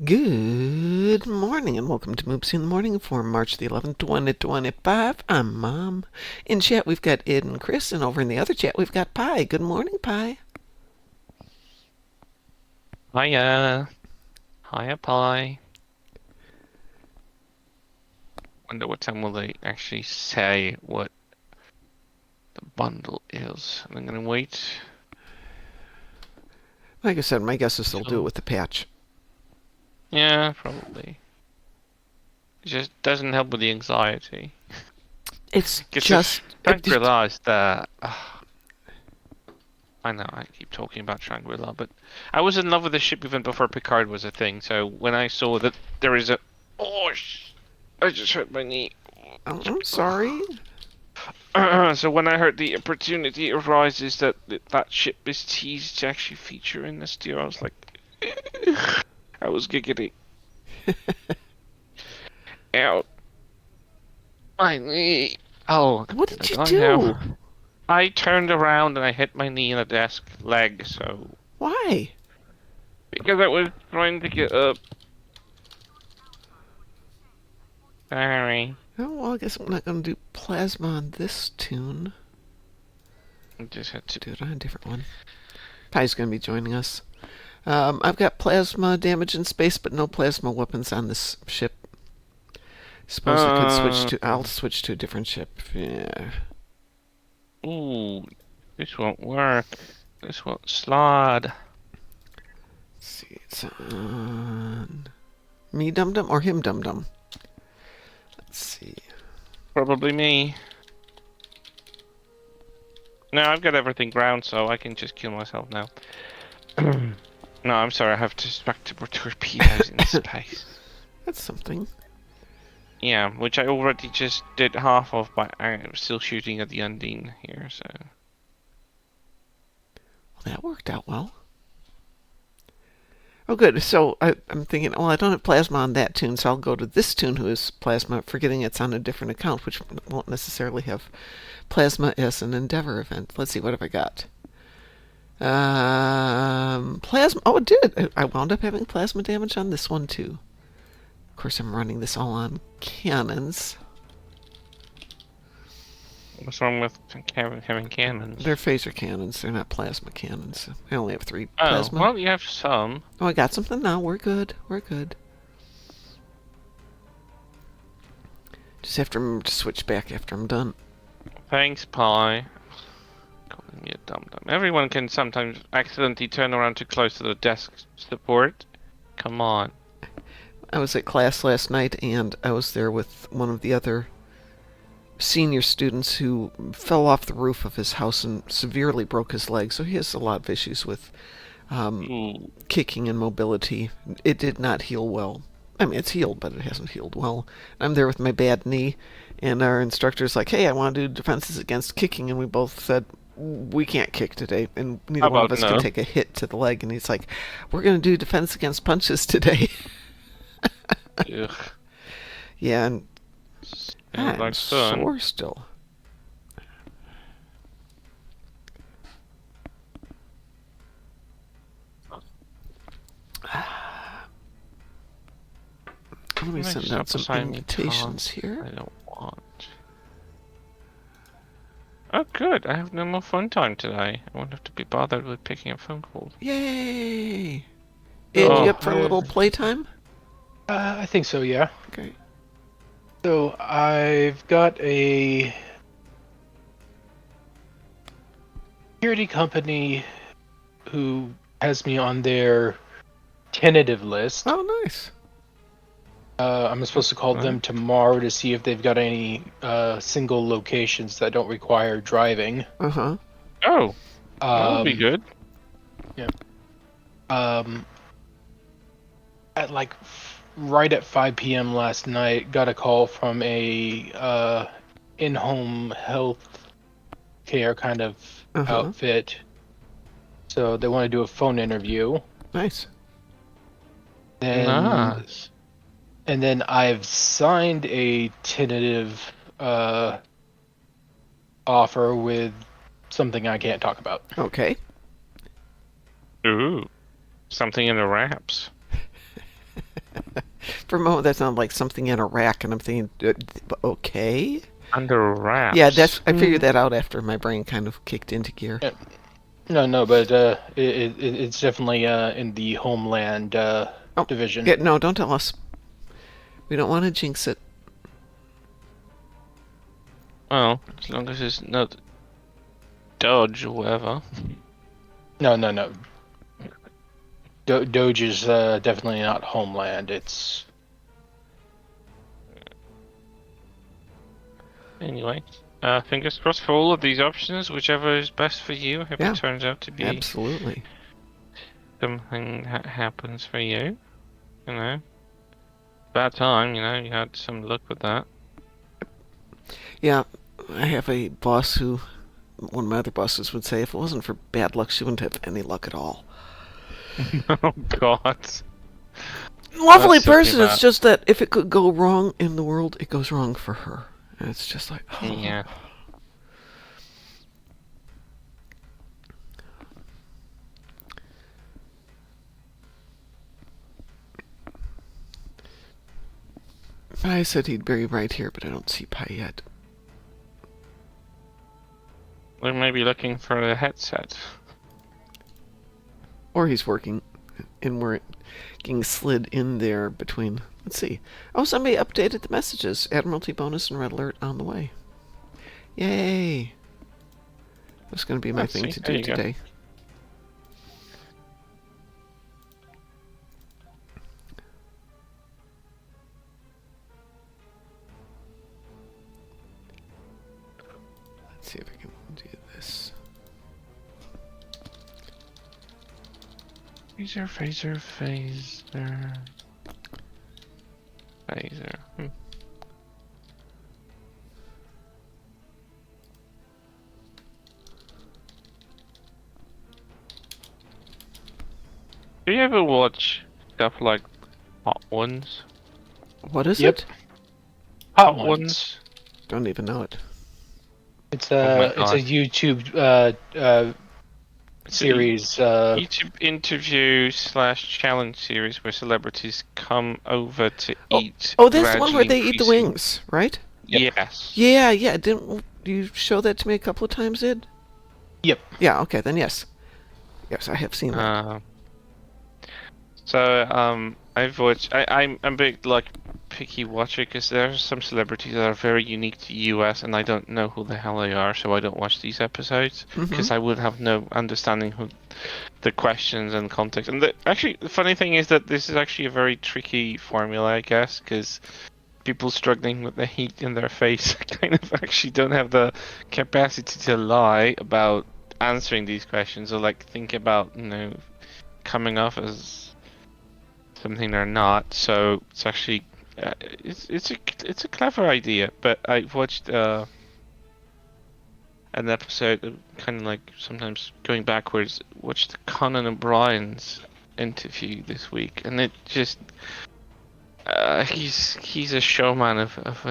Good morning and welcome to Moopsy in the Morning for March the 11th, 2025. I'm Mom. In chat we've got Ed and Chris, and over in the other chat we've got Pi. Good morning, Pi. Hiya. Hiya, Pie. Wonder what time will they actually say what the bundle is. I'm gonna wait. Like I said, my guess is they'll do it with the patch. Yeah, probably. It just doesn't help with the anxiety. It's Because just... Shangri-La is the... I know, I keep talking about Shangri-La, but I was in love with the ship even before Picard was a thing, so when I saw that there is a... Oh, I just hurt my knee. I'm sorry. So when I heard the opportunity arises that that ship is teased to actually feature in this deal, I was like, I was giggity. Ow. My knee. Oh, What did you I do? now. I turned around and I hit my knee in the desk leg, so... Why? Because I was trying to get up. Sorry. Oh, well, I guess I'm not going to do plasma on this tune. I just had to... Do it on a different one. Pi's going to be joining us. I've got plasma damage in space, but no plasma weapons on this ship. Suppose I could switch to... I'll switch to a different ship. Yeah. Ooh, this won't work. This won't slide. Let's see, it's on... Me Dum Dum or him Dum Dum? Let's see. Probably me. No, I've got everything ground, so I can just kill myself now. No, I'm sorry, I have to back to torpedoes in space. That's something. Yeah, which I already just did half of, but I'm still shooting at the Undine here, so... Well, that worked out well. Oh, good. So I'm thinking, well, I don't have plasma on that tune, so I'll go to this tune who is plasma, forgetting it's on a different account, which won't necessarily have plasma as an Endeavor event. Let's see, what have I got? Plasma. Oh, it did. I wound up having plasma damage on this one, too. Of course, I'm running this all on cannons. What's wrong with having cannons? They're phaser cannons. They're not plasma cannons. I only have 3 Oh, plasma. well, you have some. Oh, I got something now. We're good. We're good. Just have to remember to switch back after I'm done. Thanks, Pie. Calling me a dum-dum. Everyone can sometimes accidentally turn around too close to the desk support. Come on. I was at class last night, and I was there with one of the other senior students who fell off the roof of his house and severely broke his leg, so he has a lot of issues with kicking and mobility. It did not heal well. I mean, it's healed, but it hasn't healed well. I'm there with my bad knee, and our instructor's like, hey, I want to do defenses against kicking, and we both said, we can't kick today, and neither one of us can take a hit to the leg, and he's like, we're going to do defense against punches today. Ugh. Yeah, and I'm like sore still. Let me send out some invitations here. I don't want. Oh, good. I have no more phone time today. I won't have to be bothered with picking up phone calls. Yay! Ed, you up for a little playtime? I think so, yeah. Okay. So I've got a security company who has me on their tentative list. Oh, nice. I'm supposed to call them tomorrow to see if they've got any single locations that don't require driving. Uh-huh. Oh, that would be good. Yeah. At like right at 5 p.m. last night, got a call from a in-home health care kind of outfit. So they want to do a phone interview. Nice. Nice. And then I've signed a tentative offer with something I can't talk about. Okay. Ooh, something in the wraps. For a moment, that sounded like something in a rack, and I'm thinking, okay. Under Yeah, wraps. that's. I figured that out after my brain kind of kicked into gear. Yeah. No, but it's definitely in the Homeland Oh, division. yeah, no, don't tell us. We don't want to jinx it. Well, as long as it's not Dodge or whatever. No. Doge is definitely not Homeland. It's Anyway, fingers crossed for all of these options, whichever is best for you. If Yeah, it turns out to be absolutely. something that happens for you, you know. Bad time, you know, you had some luck with that. Yeah, I have a boss who, one of my other bosses would say, if it wasn't for bad luck, she wouldn't have any luck at all. Oh God. Lovely That's talking person. It's about. just that if it could go wrong in the world, it goes wrong for her. And it's just like, oh. Yeah. I said he'd be right here, but I don't see Pi yet. We may be looking for a headset. Or he's working, and we're getting slid in there between. Let's see. Oh, somebody updated the messages. Admiralty bonus and red alert on the way. Yay! That's going to be my Let's thing see. to There do you go. today. Let's see if I can do this. Phaser. Phaser. Do you ever watch stuff like Hot Ones? What is Yep. it? Hot Ones. Don't even know it. It's Oh my it's a God. YouTube It's a series. YouTube interview / challenge series where celebrities come over to eat Oh, that's the one where gradually they eat the increasing. wings, right? Yep. Yes. Yeah. Didn't you show that to me a couple of times, Ed? Yep. Yeah, okay, then yes. Yes, I have seen that. I've watched. I'm a big like picky watcher because there are some celebrities that are very unique to US, and I don't know who the hell they are, so I don't watch these episodes because I would have no understanding who the questions and context. And actually, the funny thing is that this is actually a very tricky formula, I guess, because people struggling with the heat in their face kind of actually don't have the capacity to lie about answering these questions or like think about coming off as something they're not. So it's actually it's a clever idea. But I watched an episode of kind of like sometimes going backwards. Watched Conan O'Brien's interview this week, and it just he's a showman of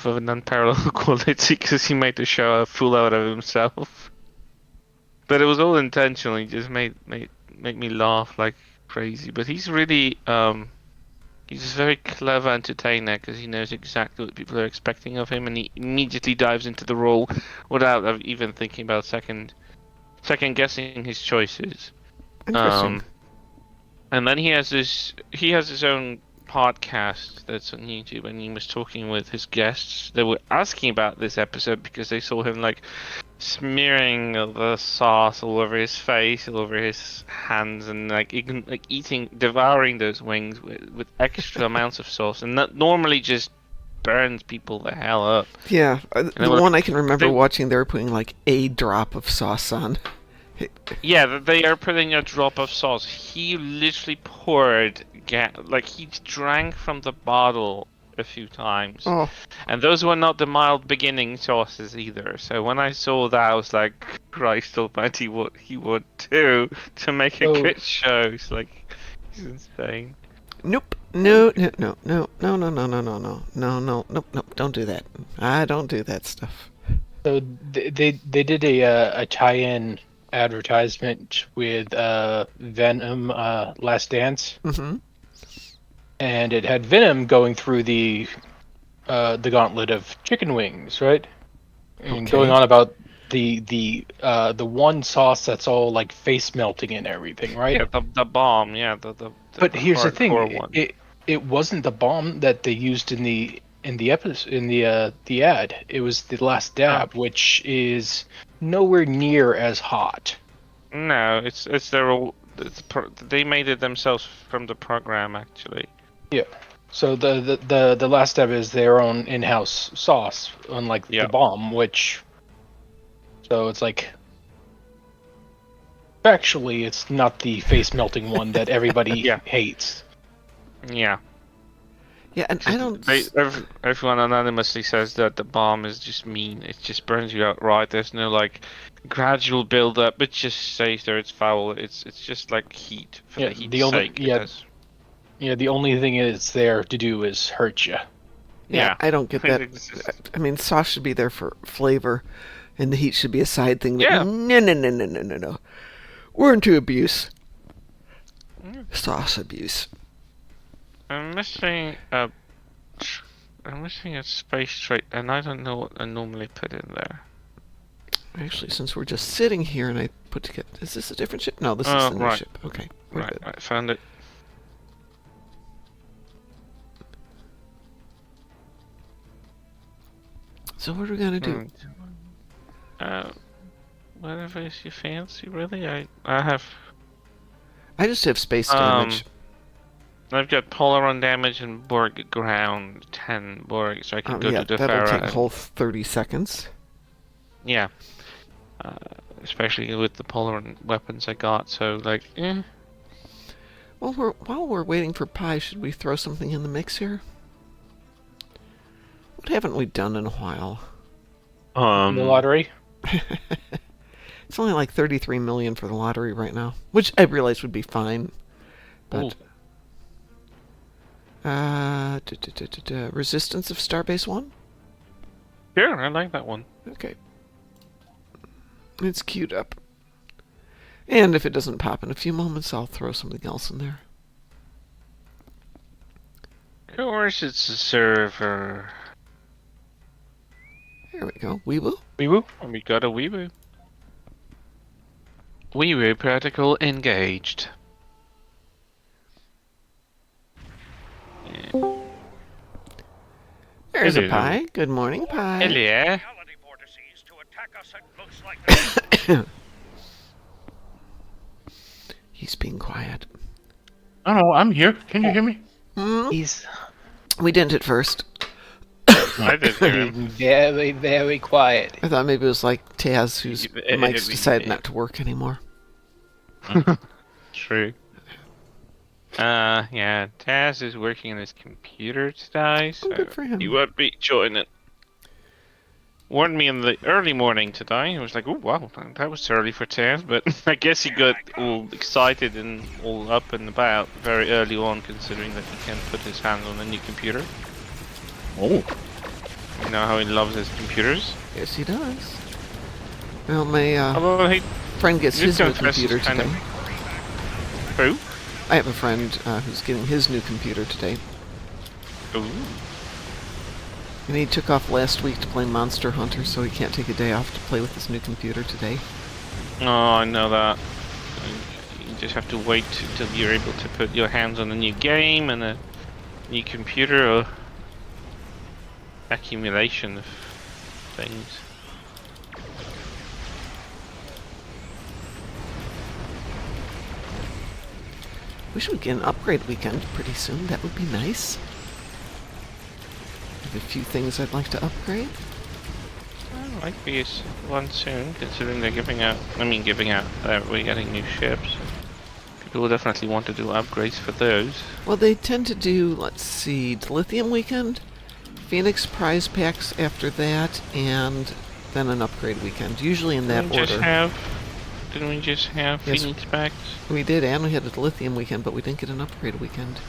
an unparalleled quality because he made the show a fool out of himself. But it was all intentional. He just made me laugh like crazy. But he's really he's a very clever entertainer because he knows exactly what people are expecting of him, and he immediately dives into the role without even thinking about second guessing his choices. Interesting. And then he has his own podcast that's on YouTube, and he was talking with his guests. They were asking about this episode because they saw him like smearing the sauce all over his face, all over his hands, and like devouring those wings with extra amounts of sauce, and that normally just burns people the hell up. Yeah, And they the were one like, I can remember watching, they were putting like a drop of sauce on. yeah, they are putting a drop of sauce. He literally poured, like he drank from the bottle a few times. Oh, And those were not the mild beginning sauces either. So when I saw that, I was like, Christ almighty, what he would do to make a good show. It's like, he's insane. nope. No. Nope. Don't do that. I don't do that stuff. So they did a tie-in advertisement with Venom Last Dance. Mm-hmm. and it had venom going through the gauntlet of chicken wings, right? And going Okay. on about the one sauce that's all like face melting and everything, right? Yeah, the bomb. Yeah, the But here's the hardcore thing: one. it wasn't the bomb that they used in the episode in the ad. It was the last Oh, dab, which is nowhere near as hot. no, it's their all. They made it themselves from the program, actually. Yeah. So the last dab is their own in-house sauce, unlike the Yeah, bomb, which so it's like factually it's not the face melting one that everybody yeah, hates. yeah. Yeah, and I don't. Everyone anonymously says that the bomb is just mean. It just burns you outright. There's no like gradual build up. It just stays there. It's foul. It's just like heat for Yeah, the heat's sake. It does. the only thing it's there to do is hurt you. Yeah, Yeah. I don't get that. It's just- I mean, sauce should be there for flavor, and the heat should be a side thing. But yeah. no, no, no, no, no, no, no. We're into abuse. Mm. Sauce abuse. I'm missing a. I'm missing a space trait, and I don't know what I normally put in there. Actually, since we're just sitting here and I put together. Is this a different ship? No, this is Oh, the new right. ship. Okay, we're Right, good. I found it. So, what are we going to do? Mm. Uh, whatever is your fancy, really. I have. I just have space damage. I've got Polaron damage and Borg ground 10 Borg, so I can go Yeah, to the that'll Farah take a and whole 30 seconds. yeah, uh, especially with the Polaron weapons I got. So like, Well, while we're waiting for Pi, should we throw something in the mix here? What haven't we done in a while? The lottery. It's only like 33 million for the lottery right now, which I realize would be fine. But Resistance of Starbase 1? Sure, I like that one. Okay. It's queued up. And if it doesn't pop in a few moments, I'll throw something else in there. Of course, it's a server. There we go. Weewoo. Wee-woo. And we got a Weewoo. Weewoo protocol engaged. Yeah. There's a Hello. Pi. Good morning, Pi. Hello. He's being quiet. Oh no, I'm here. Can you hear me? He's We didn't at first. I did hear him. very, very quiet. I thought maybe it was like Taz, whose mics decided not to work anymore. True. Yeah, Taz is working on his computer today, so good for him. he won't be joining. Warned me in the early morning today. I was like, oh wow, that was early for Taz, but I guess he got all excited and all up and about very early on, considering that he can put his hands on a new computer. Oh. You know how he loves his computers? Yes, he does. Well, my Although he friend gets his new confess computer kind today. of... Who? I have a friend who's getting his new computer today. Ooh. And he took off last week to play Monster Hunter, so he can't take a day off to play with his new computer today. Oh, I know that. You just have to wait till you're able to put your hands on a new game and a new computer or accumulation of things. Wish we'd get an upgrade weekend pretty soon. That would be nice. Have a few things I'd like to upgrade. Well, might be one soon, considering they're giving out. We're getting new ships. People will definitely want to do upgrades for those. Well, they tend to do, let's see, Lithium Weekend, Phoenix Prize Packs after that, and then an upgrade weekend. Usually in that order. Didn't we just have Yes. Phoenix packs? We did, and we had a Lithium Weekend, but we didn't get an upgrade weekend.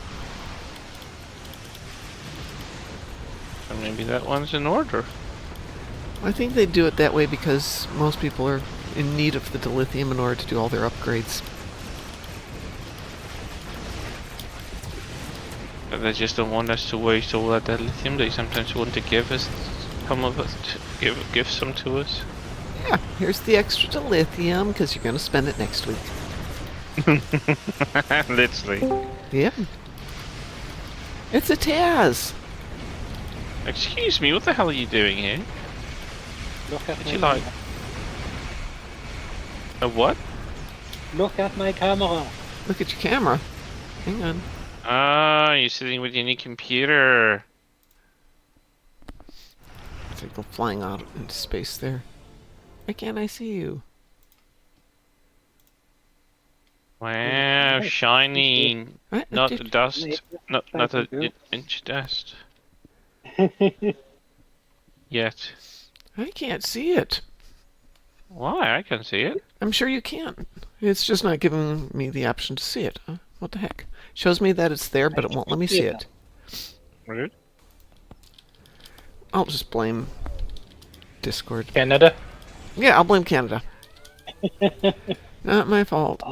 So maybe that one's in order. I think they do it that way because most people are in need of the dilithium in order to do all their upgrades. But they just don't want us to waste all that lithium. They sometimes want to give us some of us, give some to us. Yeah, here's the extra lithium, because you're going to spend it next week. Literally. Yeah. It's a Taz. Excuse me, what the hell are you doing here? Look at Would my you like a what? Look at my camera. Look at your camera. Hang on. Ah, you're sitting with your new computer. So go flying out into space there. Why can't I see you? Wow, shiny. What? Not Did- dust. Not Thank a you. inch dust. Yet. I can't see it. Why? I can see it. I'm sure you can. It's just not giving me the option to see it. What the heck? Shows me that it's there, but it won't let me see it. Rude. I'll just blame Discord. Canada. Yeah, I'll blame Canada. Not my fault.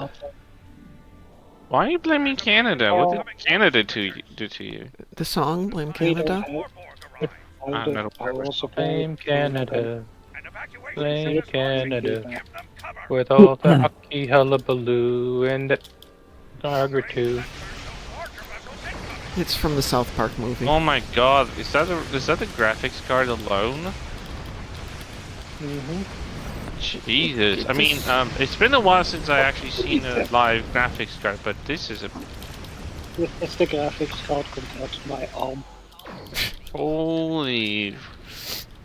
Why are you blaming Canada? What did Canada do to you? The song, Blame Canada. Metal Blame Canada. Blame Canada. With all the hockey hullabaloo and the Niagara too. It's from the South Park movie. Oh my god, is that the graphics card alone? Jesus. I mean, it's been a while since I actually seen a live graphics card, but this is a It's the graphics card compared to my arm. holy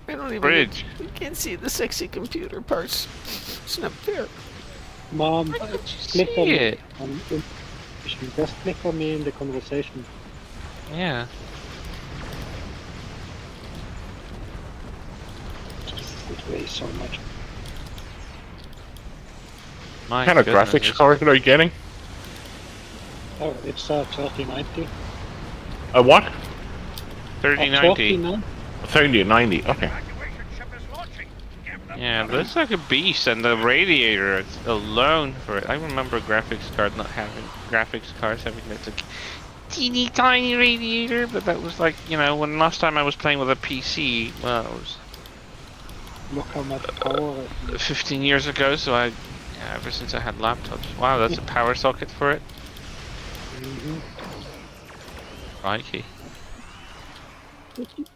I don't even. bridge. You can't see the sexy computer parts. It's not fair. Mom, Why don't you click on see me. it? Just click on me in the conversation. Yeah. It weighs so much. My What kind of goodness, graphics card are you getting? Oh, it's 3090. A what? 3090. 3090. 3090. Okay. Yeah, it looks like a beast, and the radiator alone for it. I remember graphics cards having that like teeny tiny radiator, but that was like, you know, when last time I was playing with a PC, well, it was Look how much power it is. 15 years ago, so ever since I had laptops. Wow, that's a power socket for it? Crikey.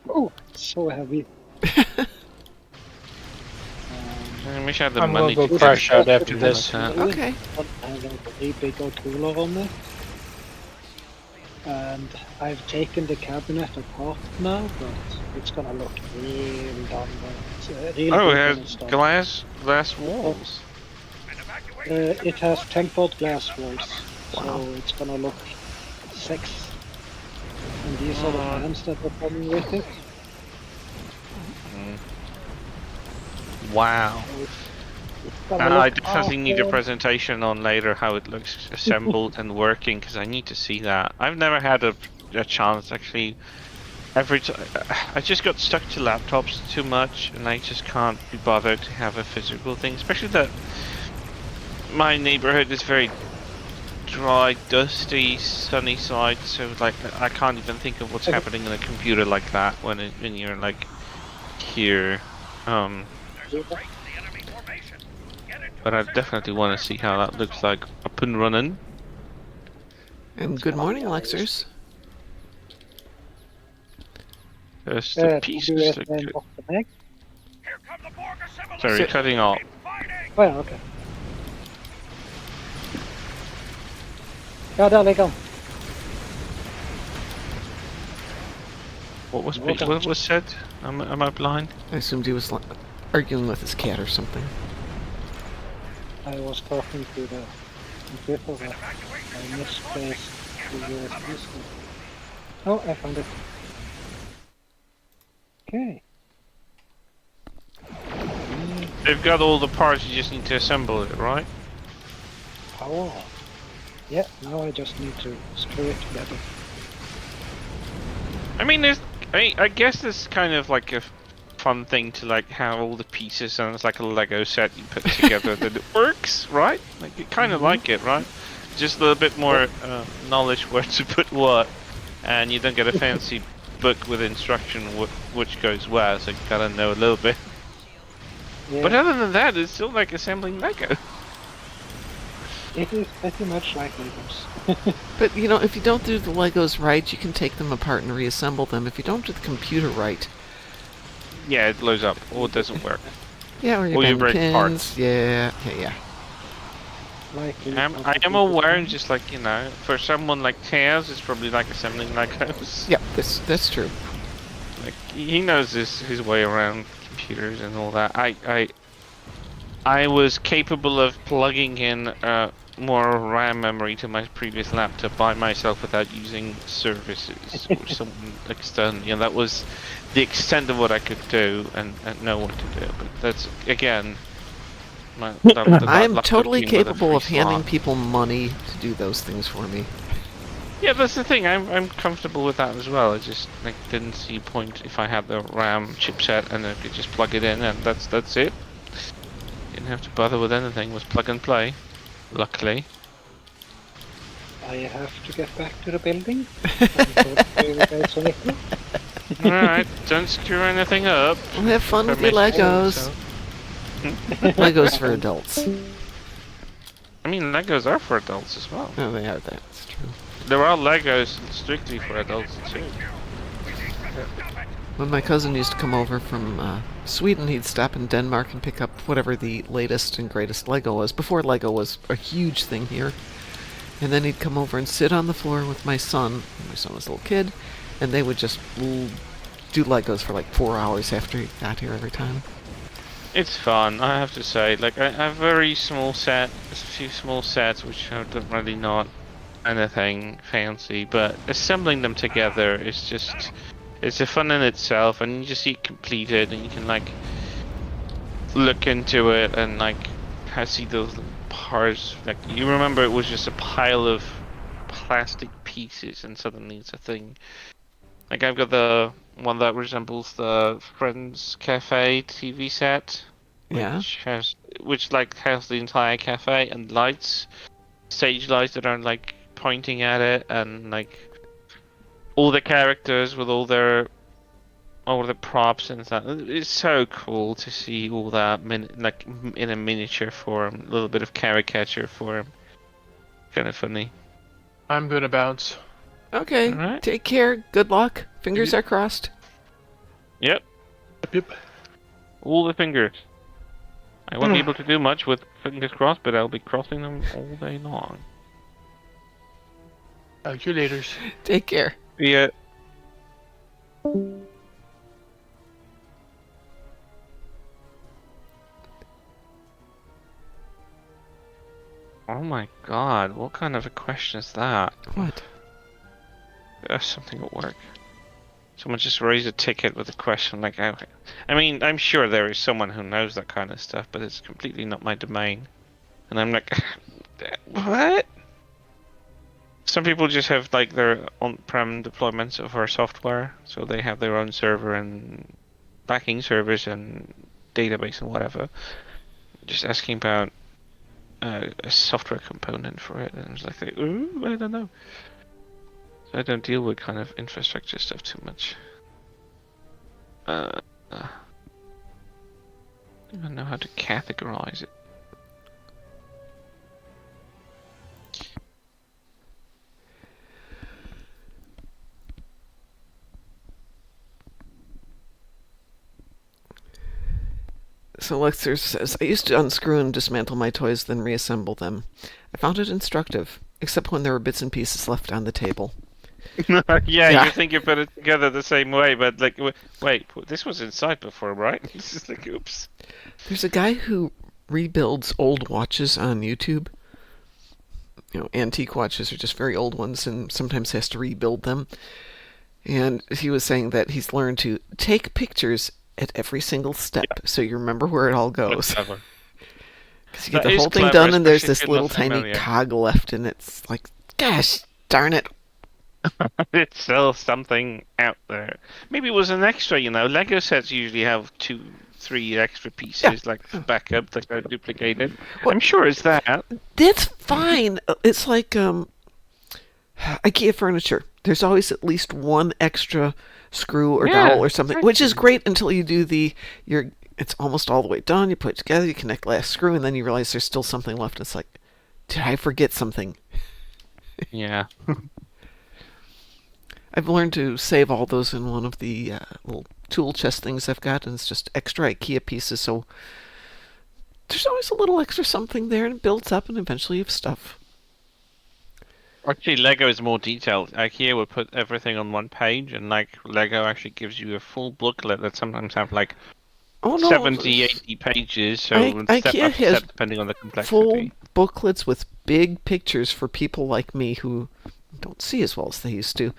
Oh, it's so heavy. I wish I had the I'm money gonna to go crash out after this. Okay. I have a very big old cooler on there. And I've taken the cabinet apart now, but it's gonna look real done. It's really Oh, good it when has it's done. glass walls. It has tempered glass walls, so it's gonna look sexy. And these are the fans that are coming with it. Wow. It's gonna I look definitely need a awesome. presentation on later how it looks assembled and working, because I need to see that. I've never had a chance actually. I just got stuck to laptops too much, and I just can't be bothered to have a physical thing. Especially that my neighborhood is very dry, dusty, sunny side, so like I can't even think of what's happening on a computer like that when you're like here. But I definitely want to see how that looks like up and running. And good morning, Lexers. There's the Do pieces. you have them off the neck? Sorry, Sit. cutting off. Oh ja, okay. Ja, där ligger han. What was said? Am I blind? I assumed he was arguing with his cat or something. I was talking to the computer that I misplaced the USB stick. Oh, I found it. Okay. They've got all the parts. You just need to assemble it, right? Power. Yeah, now I just need to screw it together. I mean, I guess it's kind of like a fun thing to like have all the pieces and it's like a Lego set you put together that it works, right? Like you kind of like it, right? Just a little bit more knowledge where to put what. and you don't get a fancy book with instruction which goes where, so you gotta know a little bit. Yeah, But other than that, it's still like assembling Lego. it is pretty much like Legos. But, you know, if you don't do the Legos right, you can take them apart and reassemble them. If you don't do the computer right... Yeah, it blows up, or it doesn't work. Yeah, or you Or you bend the break pins. parts. Yeah. Like I am aware, just like, you know, for someone like Taz, it's probably like assembling Legos. Yeah, that's true. Like, he knows his way around computers and all that. I was capable of plugging in more RAM memory to my previous laptop by myself without using services or someone external. You know, that was the extent of what I could do and know what to do. But that's, again... I am totally capable of handing people money to do those things for me. Yeah, that's the thing. I'm comfortable with that as well. I just like didn't see point if I had the RAM chipset and I could just plug it in and that's it. Didn't have to bother with anything. It was plug and play. Luckily. I have to get back to the building. Unfortunately, Alright, don't screw anything up. Well, have fun with your Legos. Legos for adults. I mean, Legos are for adults as well. Oh, they are. That's true. There are Legos strictly for adults too. When my cousin used to come over from Sweden, he'd stop in Denmark and pick up whatever the latest and greatest Lego was, before Lego was a huge thing here. And then he'd come over and sit on the floor with my son. My son was a little kid, and they would just do Legos for like 4 hours after he got here every time. It's fun, I have to say. Like, I have a very small set, a few small sets which are don't really not anything fancy, but assembling them together is just, it's a fun in itself, and you just see it completed, and you can like look into it and like see those little parts. Like, you remember it was just a pile of plastic pieces, and suddenly it's a thing. Like, I've got the one that resembles the Friends Cafe TV set. Yeah. Which has the entire cafe and lights, stage lights that are like pointing at it, and like all the characters with all the props and stuff. It's so cool to see all that in a miniature form, a little bit of caricature form. Kind of funny. I'm gonna bounce. Okay, Alright. take care. Good luck. Fingers are crossed. Yep. Yep. All the fingers. I won't be able to do much with fingers crossed, but I'll be crossing them all day long. You laters. Take care. Yeah. Oh my god, what kind of a question is that? What? There's something at work. Someone just raised a ticket with a question like, I mean, I'm sure there is someone who knows that kind of stuff, but it's completely not my domain. And I'm like, what? Some people just have like their on-prem deployments of our software, so they have their own server and backing servers and database and whatever. Just asking about a software component for it, and I was like, ooh, I don't know. So I don't deal with kind of infrastructure stuff too much. I don't know how to categorize it. So Lexer says, I used to unscrew and dismantle my toys, then reassemble them. I found it instructive, except when there were bits and pieces left on the table. Yeah, you think you put it together the same way, but like, wait, this was inside before, right? This is like, oops. There's a guy who rebuilds old watches on YouTube. You know, antique watches are just very old ones, and sometimes has to rebuild them. And he was saying that he's learned to take pictures at every single step, so you remember where it all goes. Because you get That the is whole thing clever, done, and there's especially this if you're little not tiny familiar. cog left, and it's like, gosh darn it. It's still something out there. Maybe it was an extra, you know. Lego sets usually have 2, 3 extra pieces, like backup, that are duplicated. Well, I'm sure it's that. That's fine. It's like IKEA furniture. there's always at least one extra screw or Yeah, dowel or something, which is exactly. great until you do it's almost all the way done. You put it together, you connect the last screw, and then you realize there's still something left. It's like, did I forget something? Yeah. I've learned to save all those in one of the little tool chest things I've got, and it's just extra IKEA pieces. So there's always a little extra something there, and it builds up, and eventually you have stuff. Actually, Lego is more detailed. IKEA would put everything on one page, and like Lego actually gives you a full booklet that sometimes have like Oh no, 70, 80 pages, so step IKEA by has step depending on the full complexity. booklets with big pictures for people like me who don't see as well as they used to.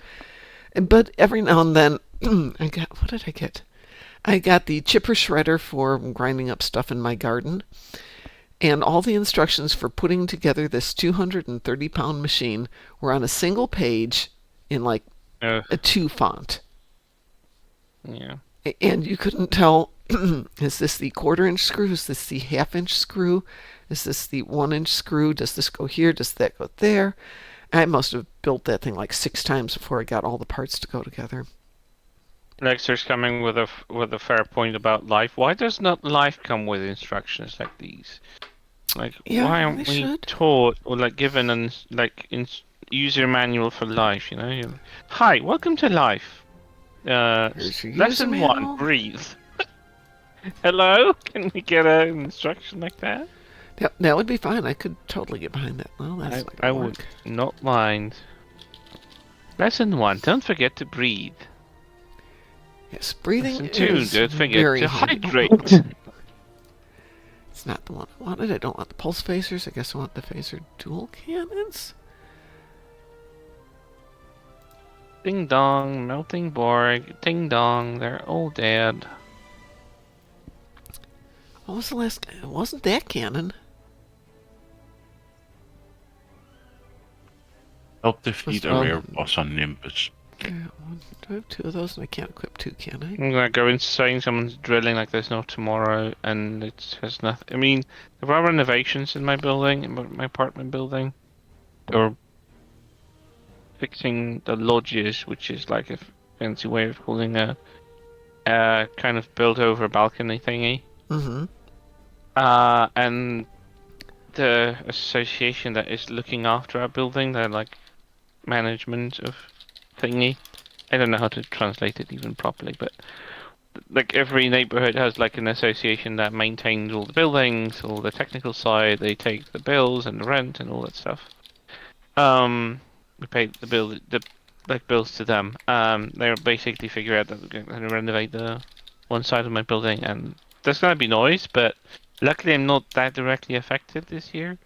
But every now and then, what did I get? I got the chipper shredder for grinding up stuff in my garden, and all the instructions for putting together this 230-pound machine were on a single page in like Uh, a 2 font. yeah. And you couldn't tell, is this the quarter-inch screw? Is this the half-inch screw? Is this the 1-inch screw? Does this go here? Does that go there? I must have built that thing like 6 times before I got all the parts to go together. Lexer's coming with a fair point about life. Why does not life come with instructions like these? Like, Yeah, why they aren't we should. taught or like given an user manual for life? You know. Hi, welcome to life. Here's your user Lesson one: manual. breathe. Hello? Can we get an instruction like that? That would be fine. I could totally get behind that. Well, that's not I gonna would work. not mind. Lesson one: don't forget to breathe. Yes, breathing Lesson two: is don't forget very to handy. hydrate. It's not the one I wanted. I don't want the pulse phasers. I guess I want the phaser dual cannons. Ding dong, melting Borg. Ding dong, they're all dead. What was the last? It wasn't that cannon. Help defeat a Well, rare boss on Nimbus. Do I have 2 of those? And I can't equip 2, can I? I'm gonna go insane. Someone's drilling like there's no tomorrow, and it has nothing. I mean, there are renovations in my building, in my apartment building, or fixing the lodges, which is like a fancy way of calling a kind of built over balcony thingy. Mm-hmm. And the association that is looking after our building, they're like management of thingy. I don't know how to translate it even properly, but like every neighborhood has like an association that maintains all the buildings, all the technical side. They take the bills and the rent and all that stuff. We pay the like bills to them. They're basically figure out that we're going to renovate the one side of my building, and there's gonna be noise, but luckily I'm not that directly affected this year.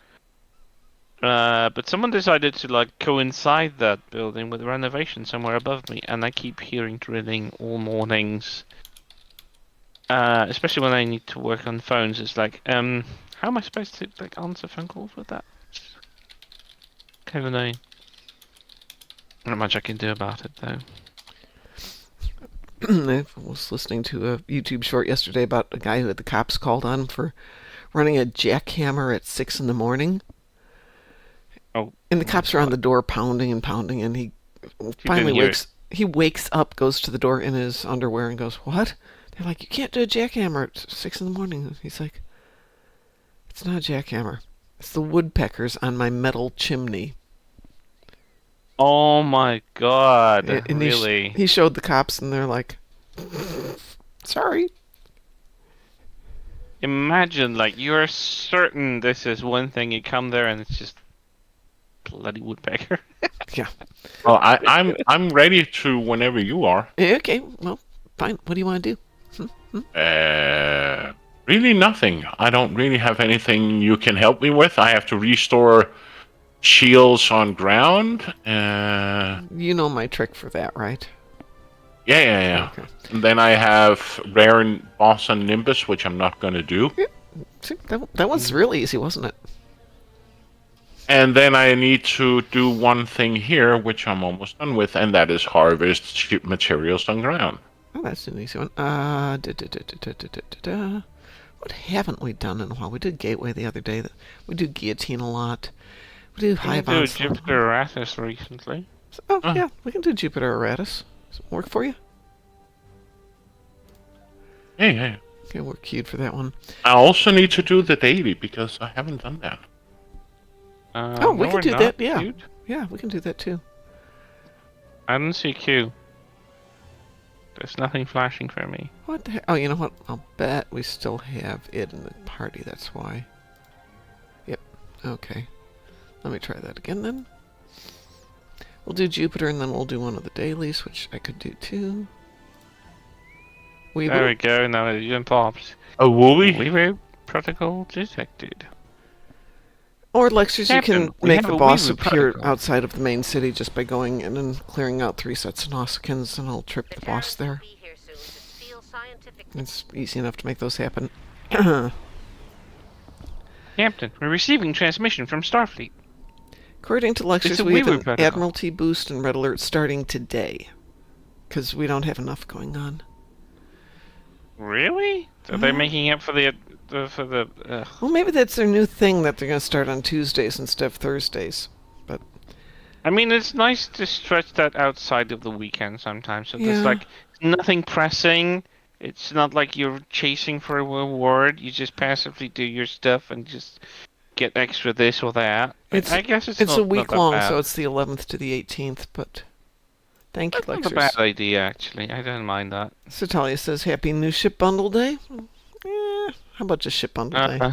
But someone decided to like coincide that building with a renovation somewhere above me, and I keep hearing drilling all mornings. Especially when I need to work on phones. It's like, how am I supposed to like answer phone calls with that? Kind of annoying. Not much I can do about it though. I was listening to a YouTube short yesterday about a guy who had the cops called on for running a jackhammer at 6 in the morning. Oh. And the cops are on the door pounding and pounding, and he finally hear wakes up, goes to the door in his underwear, and goes, "What?" They're like, "You can't do a jackhammer at 6 in the morning." He's like, "It's not a jackhammer. It's the woodpeckers on my metal chimney." Oh my god! And Really? he showed the cops, and they're like, "Sorry." Imagine, like, you're certain this is one thing, you come there and it's just bloody woodpecker. Yeah. Well, I'm ready to whenever you are. Okay, well, fine. What do you want to do? Really nothing. I don't really have anything you can help me with. I have to restore shields on ground. You know my trick for that, right? Yeah. Okay. And then I have rare boss on Nimbus, which I'm not going to do. See, that was really easy, wasn't it? And then I need to do one thing here, which I'm almost done with, and that is harvest materials on ground. Oh, that's an easy one. What haven't we done in a while? We did Gateway the other day. We do Guillotine a lot. We do High I do Onslaught. Jupiter Arathis recently. Oh, Oh. yeah, we can do Jupiter Aratus. Does it work for you? Yeah. Okay, we're queued for that one. I also need to do the daily because I haven't done that. Oh, we no, can we're do not, that, yeah. dude. Yeah, we can do that too. I don't see Q. There's nothing flashing for me. What the heck? Oh, you know what? I'll bet we still have it in the party, that's why. Yep, okay. Let me try that again then. We'll do Jupiter and then we'll do one of the dailies, which I could do too. There we go, now it even pops. A Wooly? Weeru protocol detected. Or lectures, you can Captain, we make have the a boss Weeru appear protocol. outside of the main city just by going in and clearing out 3 sets of Nausicaans, and I'll trip the boss there. It's easy enough to make those happen. Captain, we're receiving transmission from Starfleet. According to lectures, a we have Weeru an protocol. Admiralty boost and Red Alert starting today. Because we don't have enough going on. Really? Are they making up for the Well, maybe that's their new thing that they're going to start on Tuesdays instead of Thursdays. But I mean, it's nice to stretch that outside of the weekend sometimes. So there's Yeah. like nothing pressing. It's not like you're chasing for a reward. You just passively do your stuff and just get extra this or that. I guess it's not, a week not that long, bad. so it's the 11th to the 18th. But thank you, That's not a lectures. bad idea, actually. I don't mind that. Satalia says, "Happy new ship bundle day." How about just ship bundle day?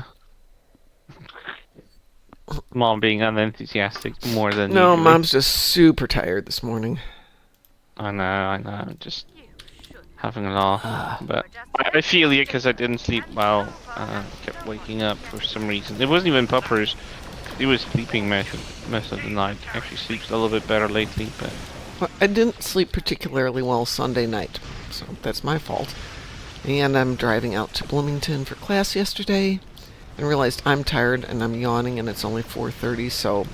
Mom being unenthusiastic more than No, usually. Mom's just super tired this morning. I know. Just having a laugh. But I feel you because I didn't sleep well. Kept waking up for some reason. It wasn't even Puppers. He was sleeping most of the night. Actually sleeps a little bit better lately, but... Well, I didn't sleep particularly well Sunday night, so that's my fault. And I'm driving out to Bloomington for class yesterday and realized I'm tired and I'm yawning and it's only 4:30, so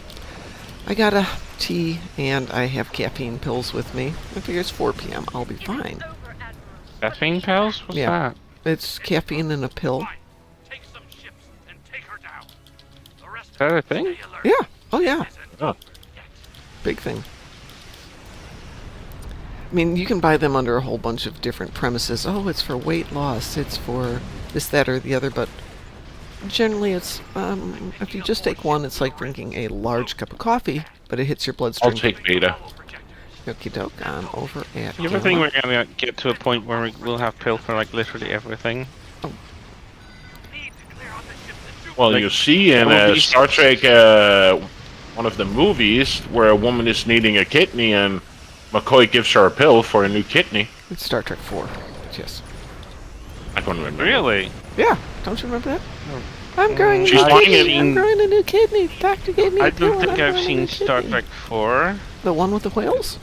I got a tea and I have caffeine pills with me. I figure it's 4 p.m. I'll be fine. Caffeine pills? What's Yeah. that? It's caffeine in a pill. Is that a thing? Yeah. Oh, yeah. Oh. Big thing. I mean, you can buy them under a whole bunch of different premises. Oh, it's for weight loss. It's for this, that, or the other. But generally, it's if you just take one, it's like drinking a large cup of coffee, but it hits your bloodstream. I'll take Beta. Okie doke. I'm over at. You ever think we're gonna get to a point where we'll have pill for like literally everything? Well, Like, you see in movies. Star Trek, one of the movies, where a woman is needing a kidney and McCoy gives her a pill for a new kidney. It's Star Trek 4. Yes. I don't remember. Really? Yeah. Don't you remember that? I'm growing a She's new lying kidney. in- I'm growing a new kidney. Doctor gave me a I pill. don't and think I'm I've growing a seen new Star kidney. Trek 4. The one with the whales?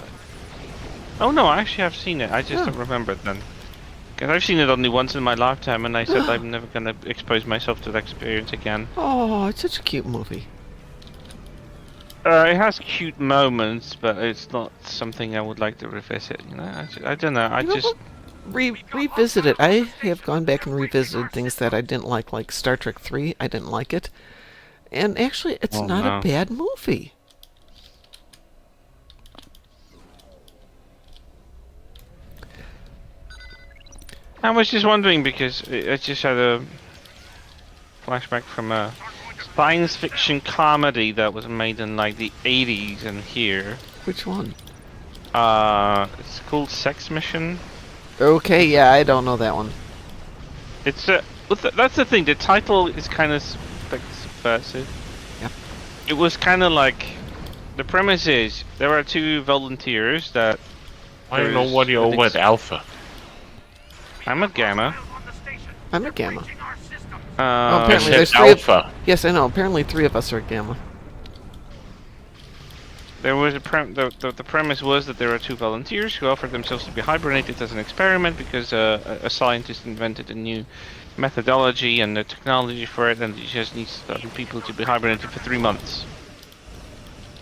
Oh no, I actually have seen it. I just Oh. don't remember it then. Because I've seen it only once in my lifetime, and I said I'm never gonna expose myself to that experience again. Oh, it's such a cute movie. It has cute moments, but it's not something I would like to revisit. You know, I don't know. I You know just revisit it. I have gone back and revisited things that I didn't like Star Trek 3. I didn't like it. And actually, it's Oh, not no. a bad movie. I was just wondering because I just had a flashback from a science fiction comedy that was made in like the 80s and here. Which one? It's called Sex Mission. Okay, yeah, I don't know that one. It's that's the thing. The title is kind of subversive. Yep. It was kind of like the premise is there are two volunteers that I don't know what you're with Alpha. I'm a Gamma. I'm a Gamma. Uh, Oh, I apparently said there's 3 of... Alpha. Yes, I know. Apparently 3 of us are Gamma. There was the premise was that there are two volunteers who offered themselves to be hibernated as an experiment because a scientist invented a new methodology and the technology for it, and he just needs people to be hibernated for 3 months.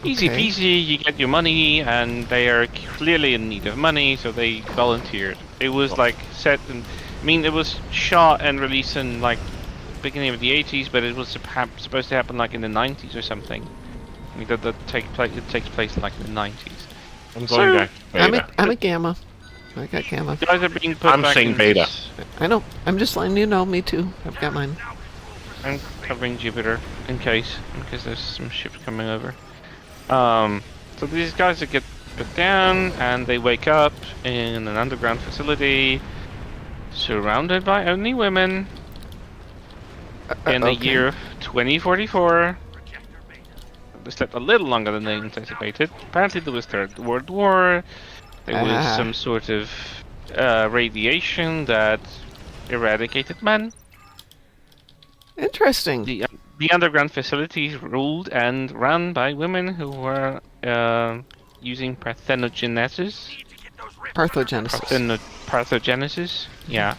Easy Okay. peasy, you get your money, and they are clearly in need of money, so they volunteered. It was like set in, I mean, it was shot and released in like beginning of the 80s, but it was supposed to happen like in the 90s or something. I mean, it takes place like in the 90s. I'm So, going back to I'm beta. a gamma. I got gamma. You guys are being put I'm back saying in beta. this- I know. I'm just letting you know. Me too. I've got mine. I'm covering Jupiter in case there's some ships coming over. So these guys that get put down and they wake up in an underground facility, surrounded by only women. In the Okay. year 2044, they slept a little longer than they anticipated. Apparently, there was Third World War. There was some sort of radiation that eradicated men. Interesting. The underground facilities ruled and run by women who were using parthenogenesis. Parthogenesis. Parthogenesis, yeah.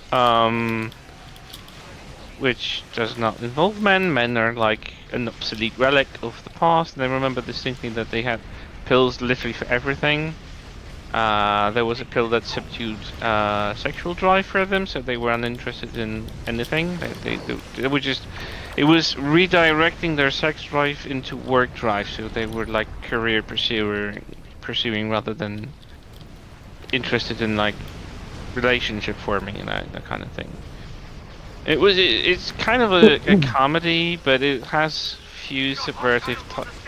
Which does not involve men. Men are like an obsolete relic of the past. And I remember distinctly that they had pills literally for everything. There was a pill that subdued sexual drive for them, so they were uninterested in anything. They were just, it was redirecting their sex drive into work drive, so they were like career pursuing rather than interested in like relationship forming and that kind of thing. It's kind of a comedy, but it has few subversive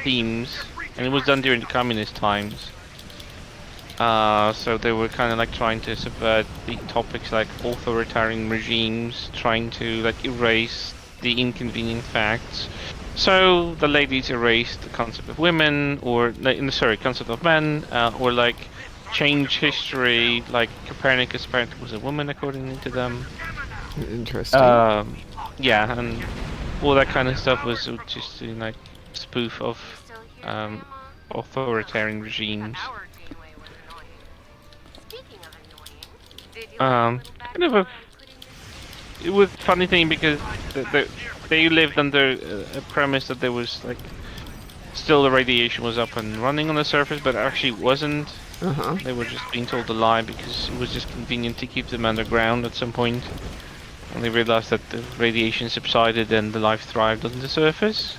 themes, and it was done during the communist times. So they were kind of like trying to subvert the topics like authoritarian regimes, trying to like erase the inconvenient facts. So the ladies erased the concept of women, or concept of men, or like change history. Like Copernicus apparently was a woman according to them. Interesting. Yeah, and all that kind of stuff was just like spoof of authoritarian regimes. Kind of it was a funny thing because they lived under a premise that there was like still the radiation was up and running on the surface, but it actually wasn't. They were just being told a lie because it was just convenient to keep them underground at some point. And they realized that the radiation subsided and the life thrived on the surface.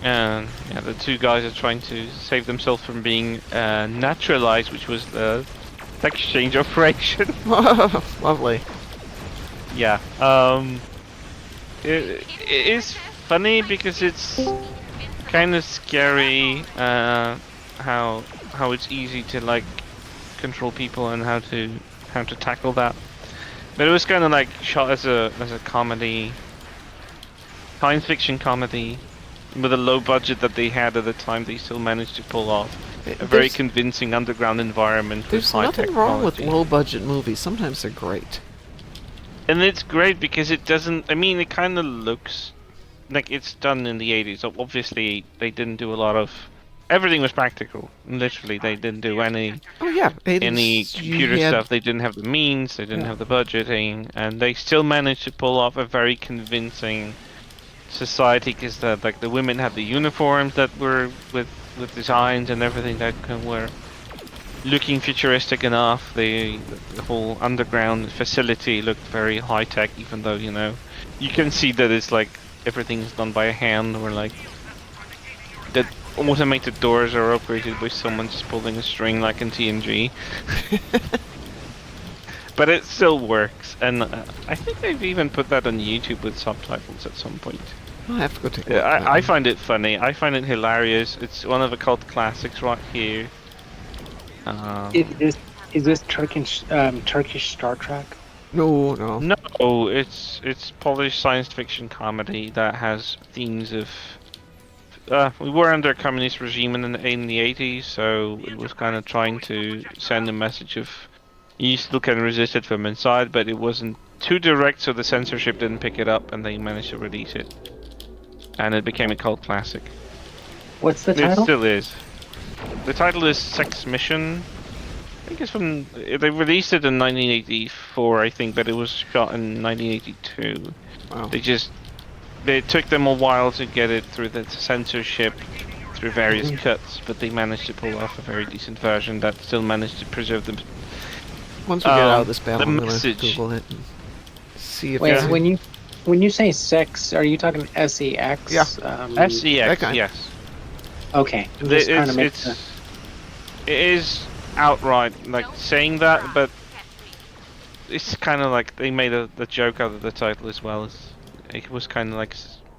And yeah, the two guys are trying to save themselves from being naturalized, which was the exchange operation. Lovely. Yeah. It is funny because it's kind of scary how it's easy to like control people and how to tackle that. But it was kind of like shot as a comedy, science fiction comedy, with a low budget that they had at the time. They still managed to pull off a very convincing underground environment. There's nothing wrong with low budget movies. Sometimes they're great. And it's great because it doesn't. I mean, it kind of looks like it's done in the 80s. So obviously, they didn't do a lot of. Everything was practical. Literally, they didn't do any. Oh yeah, 80s, any computer stuff. They didn't have the means. They didn't have the budgeting, and they still managed to pull off a very convincing society. Because the women had the uniforms that were with designs and everything that were looking futuristic enough. The whole underground facility looked very high tech, even though you can see that it's like everything's done by hand, or like the automated doors are operated by someone just pulling a string like in TNG. But it still works, and I think they've even put that on YouTube with subtitles at some point. I'll have to go take a look. I find it funny. I find it hilarious. It's one of the cult classics right here. Is this Turkish Star Trek? No. No, it's Polish science fiction comedy that has themes of. We were under a communist regime in the 80s, so it was kind of trying to send a message of you still can resist it from inside, but it wasn't too direct, so the censorship didn't pick it up, and they managed to release it, and it became a cult classic. What's the title? It still is. The title is Sex Mission. I think it's from. They released it in 1984, I think, but it was shot in 1982. Wow. It took them a while to get it through the censorship, through various cuts, but they managed to pull off a very decent version that still managed to preserve the. Once we get out of this battle, I'm gonna message. Google it and see if. Wait, it's- when you say sex, are you talking SEX? Yeah. SEX, that kind. yes. Okay, I'm just trying to make it is outright like saying that, but it's kind of like they made the joke out of the title as well. It was kind of like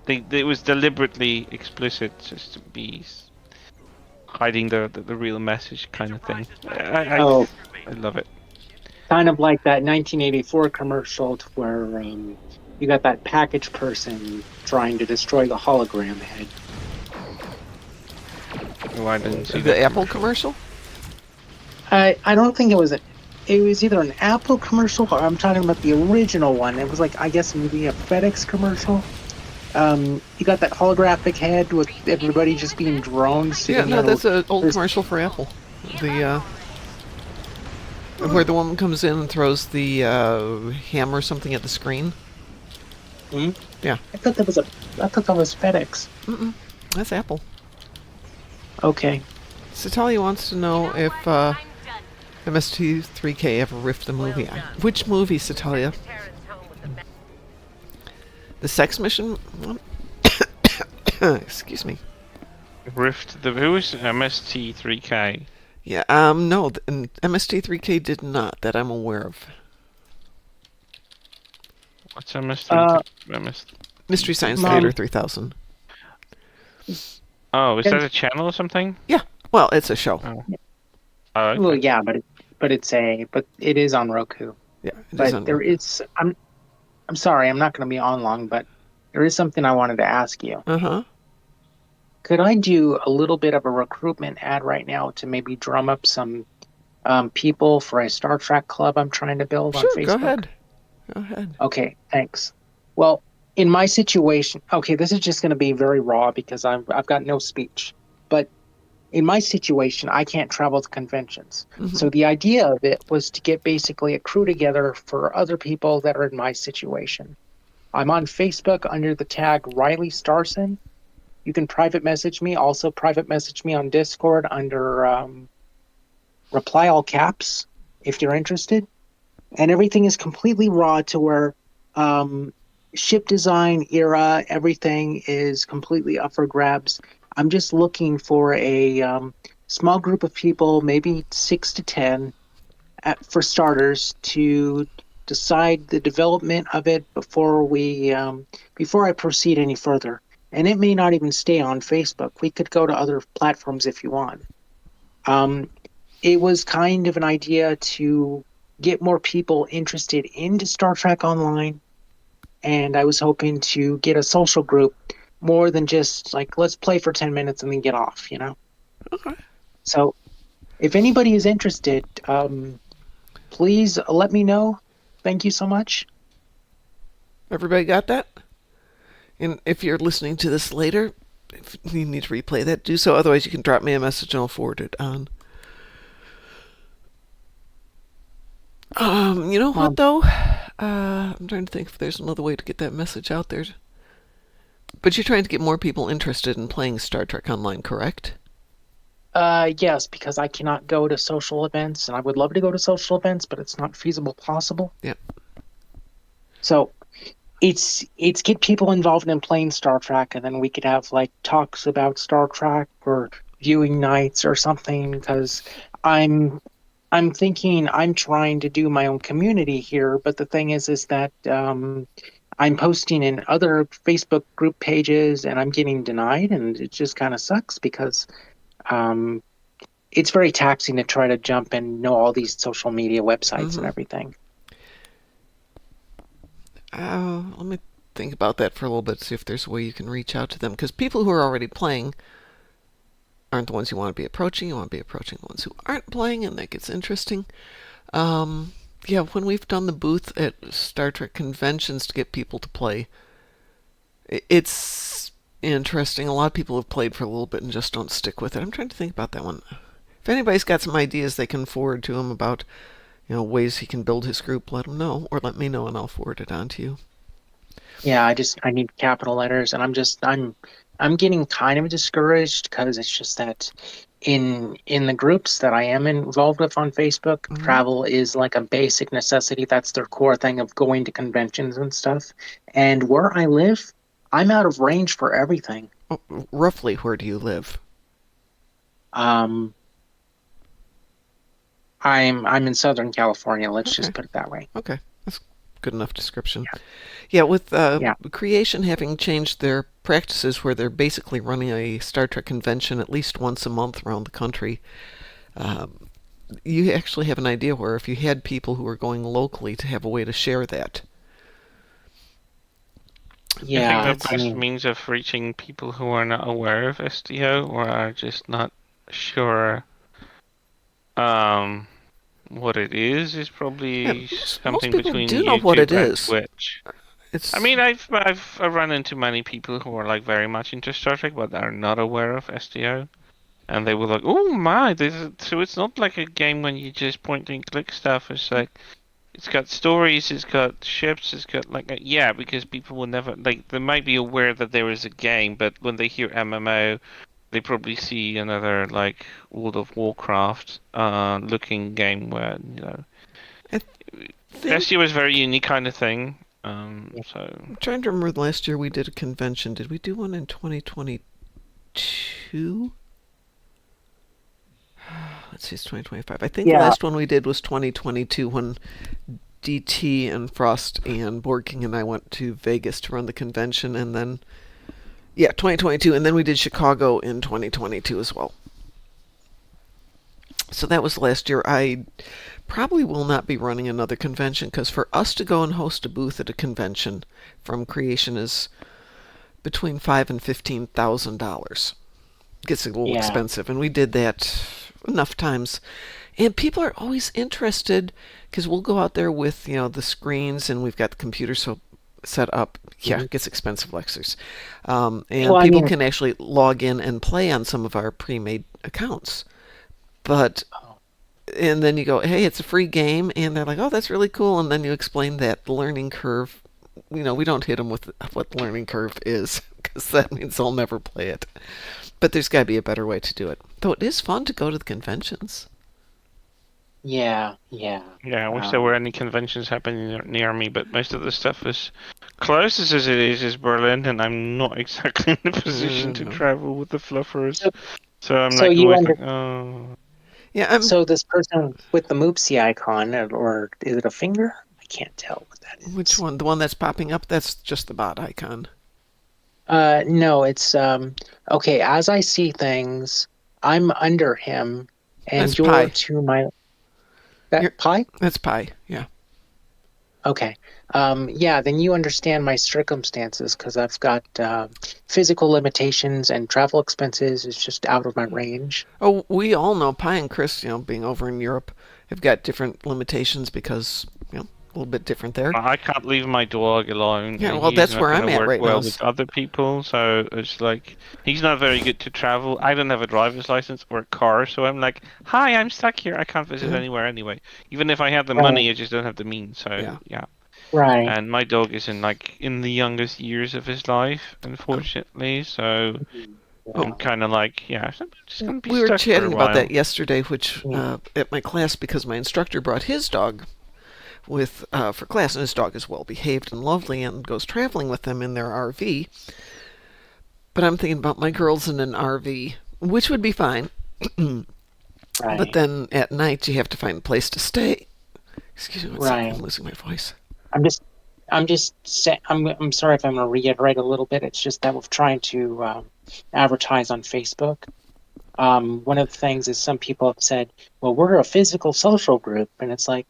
it was deliberately explicit just to be hiding the real message kind of thing. Oh, I love it. kind of like that 1984 commercial where you got that package person trying to destroy the hologram head. Oh, I didn't see The that Apple commercial? I don't think it was it was either an Apple commercial or I'm talking about the original one. It was like I guess maybe a FedEx commercial. You got that holographic head with everybody just being drones Yeah, sitting no, there. that's an old There's- commercial for Apple. The where the woman comes in and throws the hammer or something at the screen. Hmm? Yeah. I thought that was FedEx. That's Apple. Okay. Satalia wants to know if MST3K ever riffed the movie. Which movie, Satalia? The sex mission? Excuse me. Rift the who is MST3K? Yeah, no, MST3K did not, that I'm aware of. What's MST? Uh, Mystery Science Mom. Theater 3000. Oh, is that a channel or something? Yeah, well, it's a show. Oh, oh okay. Well, yeah, but it is on Roku. Yeah, it is But on there Roku. is I'm sorry, I'm not going to be on long, but there is something I wanted to ask you. Uh-huh. Could I do a little bit of a recruitment ad right now to maybe drum up some people for a Star Trek club I'm trying to build on Sure, Facebook? go ahead. Go ahead. Okay, thanks. Well, in my situation, okay, this is just going to be very raw because I've got no speech. But in my situation, I can't travel to conventions. So the idea of it was to get basically a crew together for other people that are in my situation. I'm on Facebook under the tag Riley Starson. You can private message me. Also, private message me on Discord under reply all caps if you're interested. And everything is completely raw to where ship design era, everything is completely up for grabs. I'm just looking for a small group of people, maybe 6 to 10, for starters, to decide the development of it before I proceed any further. And it may not even stay on Facebook. We could go to other platforms if you want. It was kind of an idea to get more people interested into Star Trek Online, and I was hoping to get a social group more than just like let's play for 10 minutes and then get off, you know. Okay. So if anybody is interested, please let me know. Thank you so much. Everybody got that? And if you're listening to this later, if you need to replay that, do so. Otherwise, you can drop me a message and I'll forward it on. You know what, though? I'm trying to think if there's another way to get that message out there. But you're trying to get more people interested in playing Star Trek Online, correct? Yes, because I cannot go to social events, and I would love to go to social events, but it's not feasible possible. Yep. So it's get people involved in playing Star Trek, and then we could have like talks about Star Trek or viewing nights or something. Because I'm thinking I'm trying to do my own community here, but the thing is that I'm posting in other Facebook group pages and I'm getting denied, and it just kind of sucks because um, it's very taxing to try to jump and know all these social media websites and everything. Let me think about that for a little bit, see if there's a way you can reach out to them. Because people who are already playing aren't the ones you want to be approaching. You want to be approaching the ones who aren't playing, and that gets interesting. Yeah, when we've done the booth at Star Trek conventions to get people to play, it's interesting. A lot of people have played for a little bit and just don't stick with it. I'm trying to think about that one. If anybody's got some ideas they can forward to him about, ways he can build his group, let him know, or let me know and I'll forward it on to you. Yeah, I need capital letters, and I'm getting kind of discouraged because it's just that in the groups that I am involved with on Facebook, travel is like a basic necessity. That's their core thing of going to conventions and stuff. And where I live, I'm out of range for everything. Oh, roughly, where do you live? I'm in Southern California. Let's Okay. just put it that way. Okay. That's good enough description. Yeah, with Yeah. Creation having changed their practices where they're basically running a Star Trek convention at least once a month around the country, you actually have an idea where if you had people who are going locally to have a way to share that. I think Yeah. the That's I best mean, means of reaching people who are not aware of SDO or are just not sure um what it is yeah, probably most something people between do know what it YouTube and is. Twitch. I It's mean, I've run into many people who are like very much into Star Trek but are not aware of SDO. And they were like, "Oh my!" So it's not like a game when you just point and click stuff. It's like it's got stories, it's got ships, it's got like yeah, because people will never like they might be aware that there is a game, but when they hear MMO, they probably see another like World of Warcraft looking game where I think SEO is a very unique kind of thing. So I'm trying to remember last year we did a convention. Did we do one in 2022? Let's see, it's 2025. I think the yeah. last one we did was 2022 when DT and Frost and Board King and I went to Vegas to run the convention, and then yeah, 2022, and then we did Chicago in 2022 as well. So that was last year. I probably will not be running another convention because for us to go and host a booth at a convention from Creation is between $5,000 and $15,000. Gets a little Yeah. expensive, and we did that enough times. And people are always interested because we'll go out there with the screens, and we've got the computer so set up. Yeah, it gets expensive, Lexers. And Well, I people mean, can actually log in and play on some of our pre-made accounts. But and then you go, hey, it's a free game, and they're like, oh, that's really cool. And then you explain that the learning curve. We don't hit them with what the learning curve is because that means they'll never play it. But there's got to be a better way to do it. Though it is fun to go to the conventions. yeah. yeah, I wish there were any conventions happening near me, but most of the stuff is closest as it is Berlin, and I'm not exactly in the position to No. travel with the fluffers. So, So I'm so like you always under like, oh. Yeah, I'm. so this person with the Moopsy icon, or is it a finger? I can't tell what that Which is. one? The one that's popping up? That's just the bot icon. No, it's okay, as I see things, I'm under him That's and you're Pi. to my that You're, Pi? that's Pi. Yeah. Okay. Yeah, then you understand my circumstances because I've got physical limitations and travel expenses is just out of my range. Oh, we all know Pi and Chris, being over in Europe, have got different limitations because, a little bit different there. I can't leave my dog alone, Yeah, and well, he's that's not where going I'm to at work right well now. with other people. So it's like he's not very good to travel. I don't have a driver's license or a car, so I'm like, "Hi, I'm stuck here. I can't visit Yeah. anywhere anyway. Even if I have the Right, money, I just don't have the means." So Yeah. yeah. right. And my dog is in the youngest years of his life, unfortunately. So Oh, I'm kind of like, yeah, I'm just gonna be we were stuck for a chatting about that while. yesterday, which Yeah. at my class because my instructor brought his dog with for class, and his dog is well behaved and lovely and goes traveling with them in their RV. But I'm thinking about my girls in an RV, which would be fine. But Right, then at night you have to find a place to stay. Excuse me one second, right. I'm losing my voice. I'm just, I'm sorry if I'm going to reiterate a little bit. It's just that we're trying to advertise on Facebook. One of the things is some people have said, "Well, we're a physical social group," and it's like,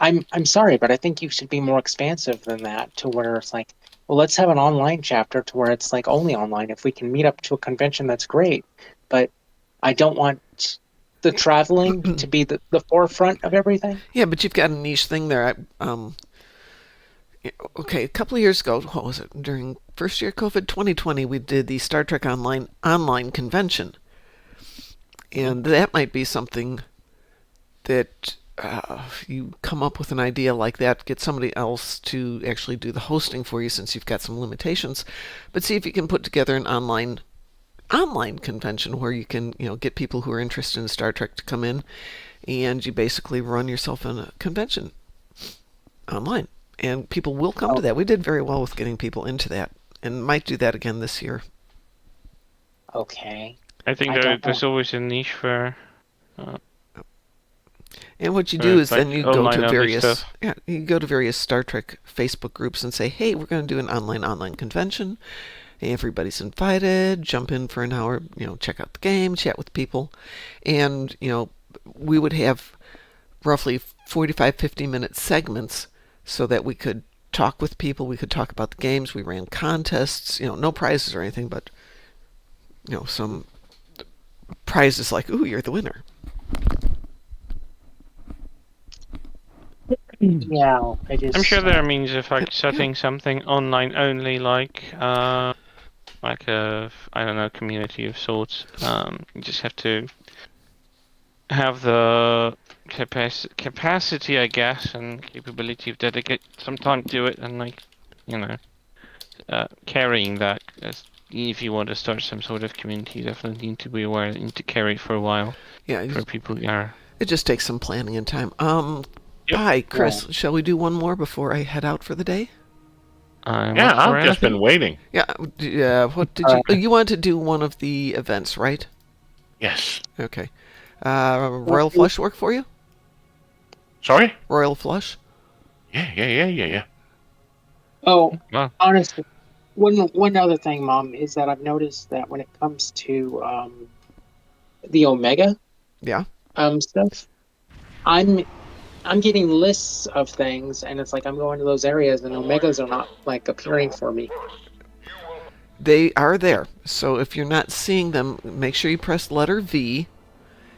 I'm sorry, but I think you should be more expansive than that. To where it's like, well, let's have an online chapter to where it's like only online. If we can meet up to a convention, that's great. But I don't want the traveling to be the forefront of everything. Yeah, but you've got a niche thing there. Okay, a couple of years ago, what was it? During first year COVID 2020, we did the Star Trek online convention, and that might be something that you come up with an idea like that, get somebody else to actually do the hosting for you since you've got some limitations, but see if you can put together an online convention where you can get people who are interested in Star Trek to come in, and you basically run yourself in a convention online, and people will come to Oh, that. We did very well with getting people into that, and might do that again this year. okay. I think I don't know. there's always a niche for. Uh, And what you do is like then you go online to only various stuff. you go to various Star Trek Facebook groups and say, "Hey, we're going to do an online convention. Everybody's invited. Jump in for an hour, check out the game, chat with people." And, we would have roughly 45, 50-minute segments so that we could talk with people. We could talk about the games. We ran contests, no prizes or anything, but, some prizes like, "Ooh, you're the winner." Yeah, I just. I'm sure there are means of like Yeah. setting something online only, like a I don't know, community of sorts. You just have to have the capacity, I guess, and capability of dedicate some time to it, and like, you know, carrying that. If you want to start some sort of community, you definitely need to be aware. You need to carry it for a while Yeah, for people who are. it just takes some planning and time. Yep. Hi, Chris. Shall we do one more before I head out for the day? I'm Yeah, up for I've just anything. been waiting. Yeah. What did you? You wanted to do one of the events, right? Yes. Okay. Royal Flush work for you? Sorry? Royal Flush? Yeah. Oh, Well, honestly, one other thing, Mom, is that I've noticed that when it comes to the Omega Yeah. stuff, I'm I'm getting lists of things, and it's like I'm going to those areas, and Omegas are not like appearing for me. They are there. So if you're not seeing them, make sure you press letter V.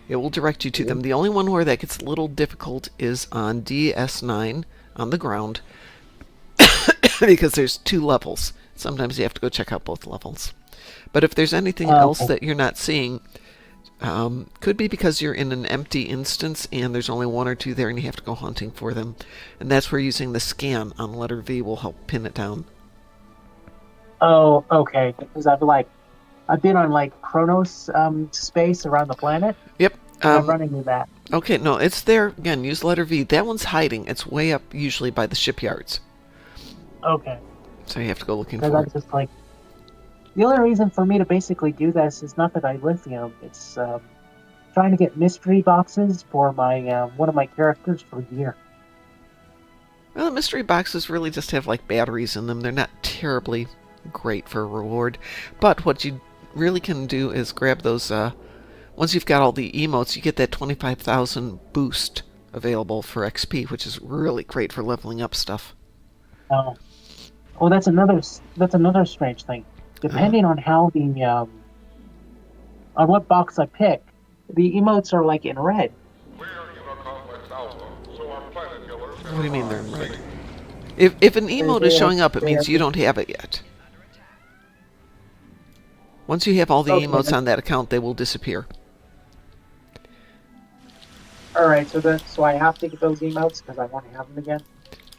It will direct you to them. The only one where that gets a little difficult is on DS9 on the ground because there's 2 levels. Sometimes you have to go check out both levels. But if there's anything else that you're not seeing, could be because you're in an empty instance and there's only 1 or 2 there and you have to go hunting for them. And that's where using the scan on letter V will help pin it down. Oh, okay. Because I've been on like Chronos space around the planet, Yep. and I'm running into that. Okay, no, it's there. Again, use letter V. That one's hiding. It's way up, usually by the shipyards. Okay. So you have to go looking Because for I'm it. just like, the only reason for me to basically do this is not that I lithium. It's trying to get mystery boxes for my one of my characters for gear. Well, the mystery boxes really just have like batteries in them. They're not terribly great for a reward. But what you really can do is grab those. Once you've got all the emotes, you get that 25,000 boost available for XP, which is really great for leveling up stuff. Oh, that's another strange thing. Depending on how the on what box I pick, the emotes are like in red. What do you mean they're in red? If an emote is showing up, it means you don't have it yet. Once you have all the emotes on that account, they will disappear. All right, so I have to get those emotes because I want to have them again.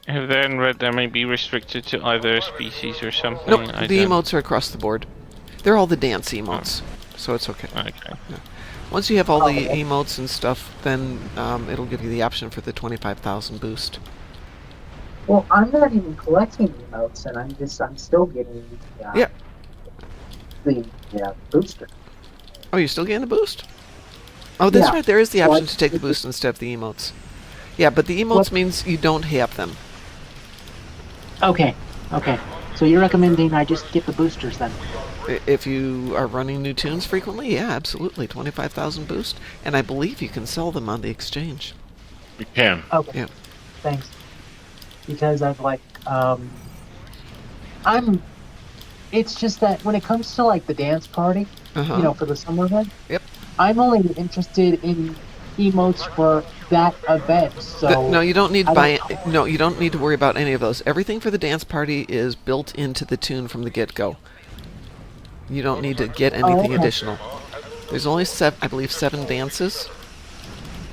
if they're in red, they may be restricted to either species or something. Nope, the emotes are across the board. They're all the dance emotes, so it's okay. Okay. Yeah. Once you have all the emotes and stuff, then it'll give you the option for the 25,000 boost. Well, I'm not even collecting emotes, and I'm still getting the booster. Oh, you're still getting the boost? Oh, that's right. There is the Well, option to take the boost instead of the emotes. Yeah, but the emotes means you don't have them. Okay. So you're recommending I just get the boosters then? If you are running new tunes frequently, yeah, absolutely. 25,000 boost. And I believe you can sell them on the exchange. You can. Okay. Yeah. Thanks. Because I've it's just that when it comes to like the dance party, for the summer event, Yep. I'm only interested in emotes for that event. So no, you don't need to buy. No, you don't need to worry about any of those. Everything for the dance party is built into the tune from the get-go. You don't need to get anything additional. There's only I believe 7 dances,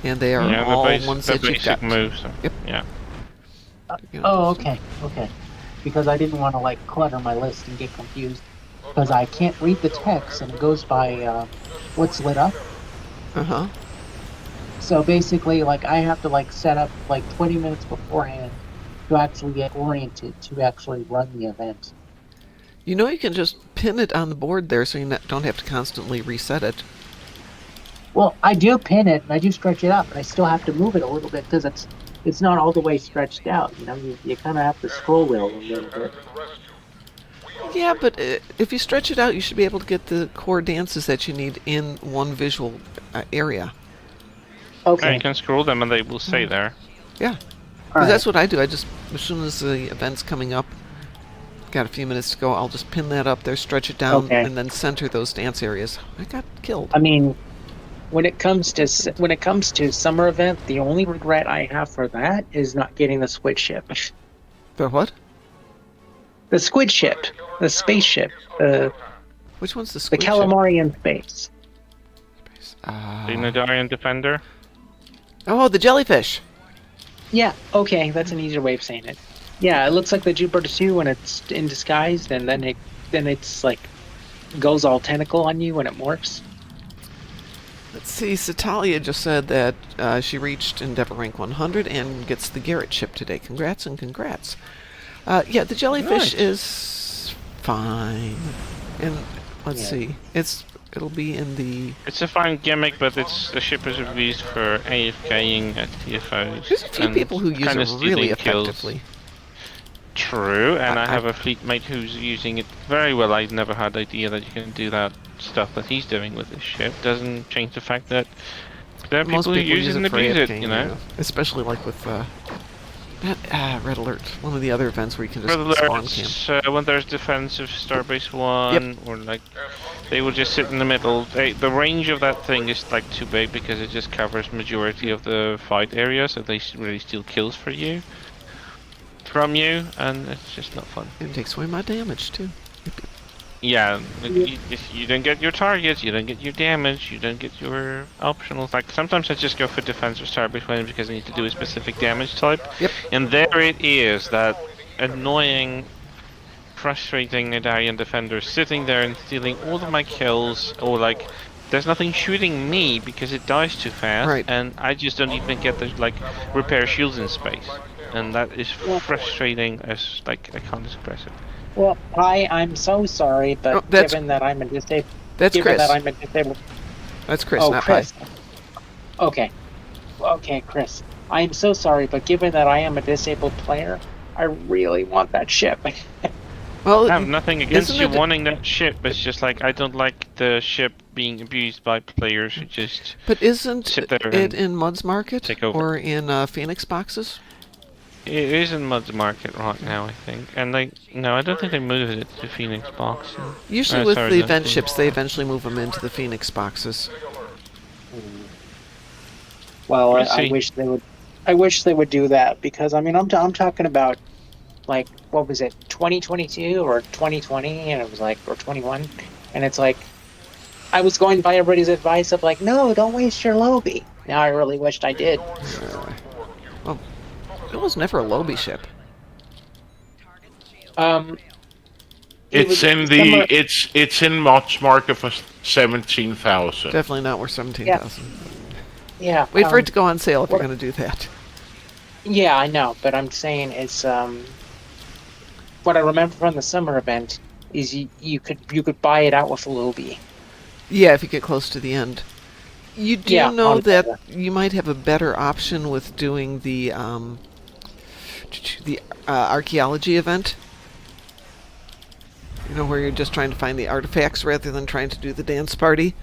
and they are all ones that you've got. Moves. Yep. Yeah. okay. Because I didn't want to like clutter my list and get confused. Because I can't read the text and it goes by what's lit up. So basically, like I have to like set up like 20 minutes beforehand to actually get oriented to actually run the event. You can just pin it on the board there so you don't have to constantly reset it. Well, I do pin it and I do stretch it out, but I still have to move it a little bit because it's not all the way stretched out. You know, you kind of have to scroll wheel a little bit. Yeah, but if you stretch it out, you should be able to get the core dances that you need in one visual area. Yeah, you Okay, can scroll them and they will stay there. Yeah, all because that's right. what I do. I just, as soon as the event's coming up, got a few minutes to go, I'll just pin that up there, stretch it down, Okay. and then center those dance areas. I got killed. I mean, when it comes to summer event, the only regret I have for that is not getting the squid ship. But what? The squid ship, the spaceship, the Which one's the the squid ship? calamari in space. The Nadarian Defender. Oh, the jellyfish. Yeah, okay, that's an easier way of saying it. Yeah, it looks like the Jupiter 2 when it's in disguise, and then it's like goes all tentacle on you when it morphs. Let's see, Satalia just said that she reached Endeavor rank 100 and gets the Garrett chip today. Congrats and congrats. Yeah, the jellyfish Nice. is fine. And let's Yeah. see, it'll be in the. It's a fine gimmick, but the ship is used for AFKing at TFOs. There's a few and people who use kinda it really stealing kills. effectively. True, and I I- have a fleet mate who's using it very well. I've never had the idea that you can do that stuff that he's doing with this ship. Doesn't change the fact that there are Most people who use it and for abuse it, AFK, you know? yeah. Especially like with Red Alert, one of the other events where you can just Red spawn camp. alerts, when there's defensive Starbase 1, or like, they will just sit in the middle. The range of that thing is like too big because it just covers majority of the fight area, so they really steal kills from you, and it's just not fun. It takes away my damage too. Yeah, if you don't get your targets, you don't get your damage, you don't get your optionals. Like, sometimes I just go for defensive Starbase 1 because I need to do a specific damage type. Yep. And there it is, that annoying, frustrating Nadarian defender sitting there and stealing all of my kills, or like, there's nothing shooting me because it dies too fast, Right. and I just don't even get the, like, repair shields in space. And that is Well- frustrating as, like, I can't express it. Well, I'm so sorry, but Oh, that's- given that I'm a disabled, That's given Chris. that I'm a disabled, That's Chris, oh not Chris, okay, Chris, I'm so sorry, but given that I am a disabled player, I really want that ship. Pi. Well, I have nothing against isn't you it- wanting that ship. It's just like I don't like the ship being abused by players who just But isn't sit there it and in Mud's Market take over. or in Phoenix boxes? It is in Mud's Market right now, I think. And no, I don't think they moved it to Phoenix Box. Usually with sorry, the that's event the- ships, they eventually move them into the Phoenix boxes. Well, We'll I see. wish they would. I wish they would do that because I mean I'm talking about like what was it 2022 or 2020 and it was like or 21 and it's like I was going by everybody's advice of like no don't waste your Lobby. Now I really wished I did. Well, it was never a Lobby ship. It It's was in similar- it's in Mott's market for 17,000. Definitely not worth 17,000. yeah. Wait for it to go on sale if you're what- going to do that. Yeah, I know, but I'm saying it's what I remember from the summer event is you could buy it out with a Lobby. Yeah, if you get close to the end. You do Yeah, know on- that you might have a better option with doing the archaeology event. You know, where you're just trying to find the artifacts rather than trying to do the dance party.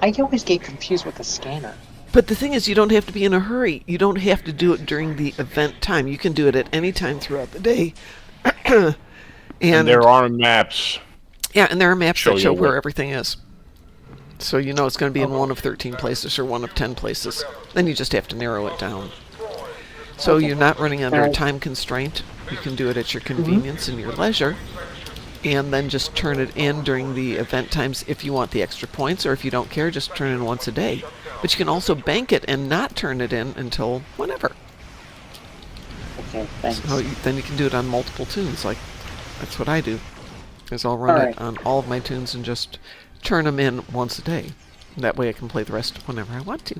I always get confused with the scanner. But the thing is, you don't have to be in a hurry. You don't have to do it during the event time. You can do it at any time throughout the day. And there are maps. Yeah, and there are maps Show that show you where where- everything is. So you know it's going to be in one of 13 places or one of 10 places. Then you just have to narrow it down. So you're not running under a Alright. time constraint. You can do it at your convenience and your leisure. And then just turn it in during the event times if you want the extra points, or if you don't care, just turn it in once a day. But you can also bank it and not turn it in until whenever. Okay, thanks. So then you can do it on multiple tunes. Like, that's what I do. Is I'll run it Alright. on all of my tunes and just turn them in once a day. That way I can play the rest whenever I want to.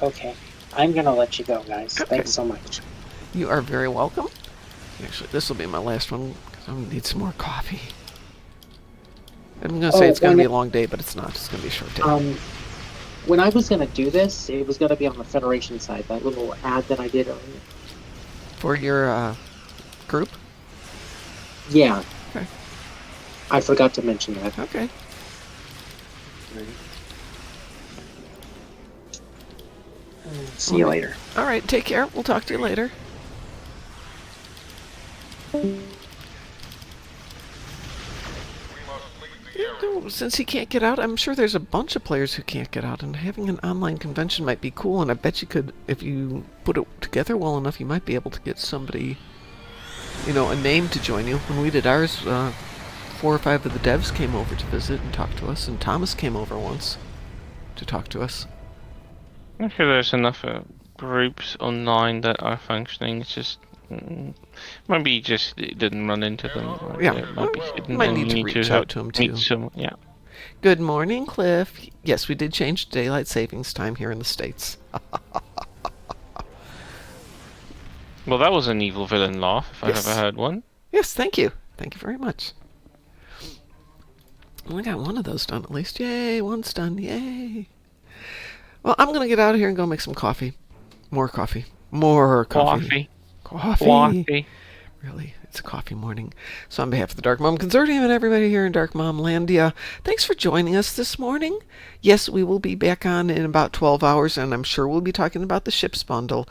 Okay, I'm gonna let you go, guys. Okay. Thanks so much. You are very welcome. Actually, this will be my last one because I'm going to need some more coffee. I'm going to say it's going to be a when long day, but it's not. It's going to be a short day. when I was gonna do this, it was gonna be on the Federation side. That little ad that I did earlier. For your group? Yeah. Okay. I forgot to mention that. Okay. See you later. All right, take care. We'll talk to you later. Since he can't get out, I'm sure there's a bunch of players who can't get out, and having an online convention might be cool, and I bet you could, if you put it together well enough, you might be able to get somebody, a name to join you. When we did ours, 4 or 5 of the devs came over to visit and talk to us, and Thomas came over once to talk to us. I'm sure there's enough groups online that are functioning. It's just maybe you just didn't run into them. Or Yeah, it might be hidden might and need you to reach out to them too. meet someone. Yeah. Good morning, Cliff. Yes, we did change daylight savings time here in the States. Well, that was an evil villain laugh, if Yes. I've ever heard one. Yes, thank you. Thank you very much. Well, I got one of those done at least. Yay, one's done. Yay. Well, I'm going to get out of here and go make some coffee. More coffee. More coffee. Coffee. Really, it's a coffee morning. So on behalf of the Dark Mom Consortium and everybody here in Dark Mom Landia, thanks for joining us this morning. Yes, we will be back on in about 12 hours, and I'm sure we'll be talking about the ship's bundle.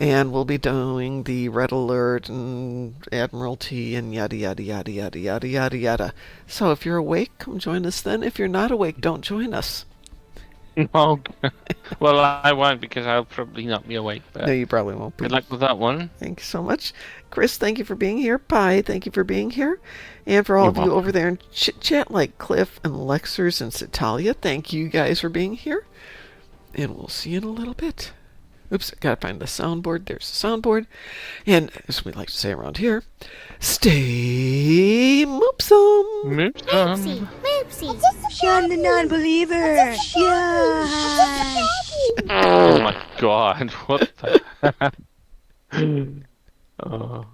And we'll be doing the Red Alert and Admiralty and yada, yada, yada, yada, yada, yada, yada. So if you're awake, come join us then. If you're not awake, don't join us. No. Well, I won't because I'll probably not be awake. But No, you probably won't be. good luck with that one. Thank you so much. Chris, thank you for being here. Pi, thank you for being here. And for all You're of you welcome. over there in chit-chat like Cliff and Lexers and Citalia, thank you guys for being here. And we'll see you in a little bit. Oops, gotta find the soundboard. There's the soundboard. And as we like to say around here, stay moopsome. Moopsy. Moopsy. Shun the non-believer. Shun. Oh my god, what the... Oh.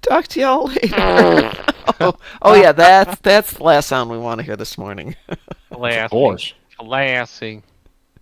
Talk to y'all later. oh yeah, that's the last sound we want to hear this morning. Of course. Classy.